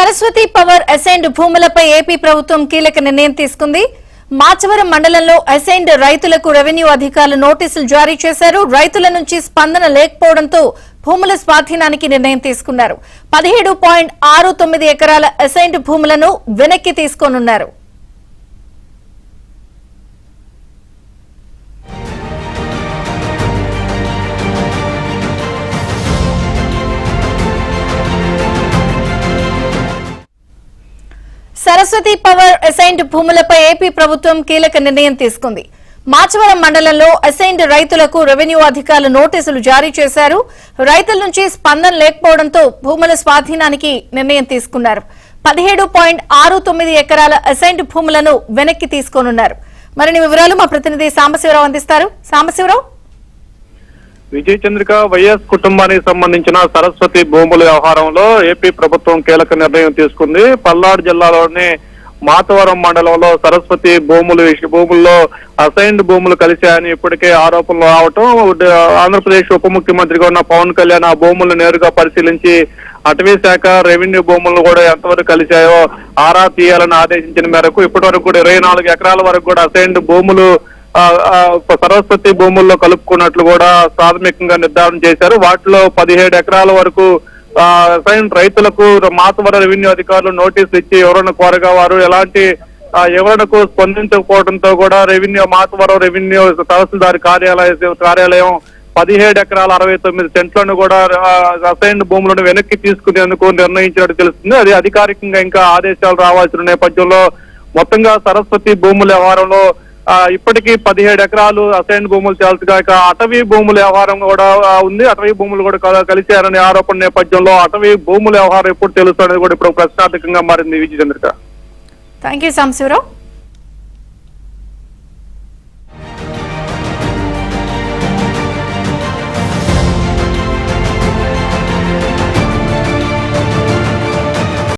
Saraswati power assigned భూములపై AP ప్రభుత్వం కీలక నిర్ణయం తీసుకుంది. మాచవరం మండలంలో అసైన్డ్ రైతులకు రెవెన్యూ అధికారులు నోటీసులు జారీ చేశారు. రైతుల నుంచి స్పందన లేకపోవడంతో భూముల స్వాధీనానికి నిర్ణయం తీసుకున్నారు. 17.69 ఎకరాల అసైన్డ్ భూములను వెనక్కి తీసుకోనున్నారు. సరస్వతి పవర్ అసైన్డ్ భూములపై ఏపీ ప్రభుత్వం కీలక నిర్ణయం తీసుకుంది. మాచవరం మండలంలో అసైన్డ్ రైతులకు రెవెన్యూ అధికారులు నోటీసులు జారీ చేశారు. రైతుల నుంచి స్పందన లేకపోవడంతో భూముల స్వాధీనానికి నిర్ణయం తీసుకున్నారు. 17.69 ఎకరాల అసైన్డ్ భూములను వెనక్కి తీసుకోనున్నారు. మరిన్ని వివరాలు మా ప్రతినిధి సాంబశివరావు అందిస్తారు. సాంబశివరావు, విజయ చంద్రిక వైఎస్ కుటుంబానికి సంబంధించిన సరస్వతి భూముల వ్యవహారంలో ఏపీ ప్రభుత్వం కీలక నిర్ణయం తీసుకుంది. పల్నాడు జిల్లాలోని మాతవరం మండలంలో సరస్వతి భూముల్లో అసైన్డ్ భూములు కలిశాయని ఇప్పటికే ఆరోపణలు రావటం, ఆంధ్రప్రదేశ్ ఉప ముఖ్యమంత్రిగా ఉన్న పవన్ కళ్యాణ్ ఆ భూములను నేరుగా పరిశీలించి అటవీ శాఖ రెవెన్యూ భూములు కూడా ఎంతవరకు కలిశాయో ఆరా తీయాలని ఆదేశించిన మేరకు ఇప్పటి వరకు కూడా 24 ఎకరాల వరకు కూడా అసైన్డ్ భూములు సరస్వతి భూముల్లో కలుపుకున్నట్లు కూడా ప్రాథమికంగా నిర్ధారణ చేశారు. వాటిలో 17 ఎకరాల వరకు అసైన్ రైతులకు మాతవరం రెవెన్యూ అధికారులు నోటీసులు ఇచ్చి వివరణ కోరగా వారు ఎలాంటి వివరణకు స్పందించకపోవడంతో కూడా మాతవరం రెవెన్యూ తహసీల్దార్ కార్యాలయం 17 ఎకరాల 69 సెంట్లను కూడా అసైన్ భూములను వెనక్కి తీసుకునేందుకు నిర్ణయించినట్టు తెలుస్తుంది. అది అధికారికంగా ఇంకా ఆదేశాలు రావాల్సిన నేపథ్యంలో మొత్తంగా సరస్వతి భూముల వ్యవహారంలో ఇప్పటికీ 17 ఎకరాలు అసైన్ భూములు తేల్చగా అటవీ భూముల వ్యవహారం కూడా ఉంది. అటవీ భూములు కూడా కలిశారనే ఆరోపణ నేపథ్యంలో అటవీ భూముల వ్యవహారం ఎప్పుడు తెలుసు అనేది కూడా ఇప్పుడు ప్రశ్నార్థకంగా మారింది. విజయ చంద్రిక. Thank you Sambasivarao.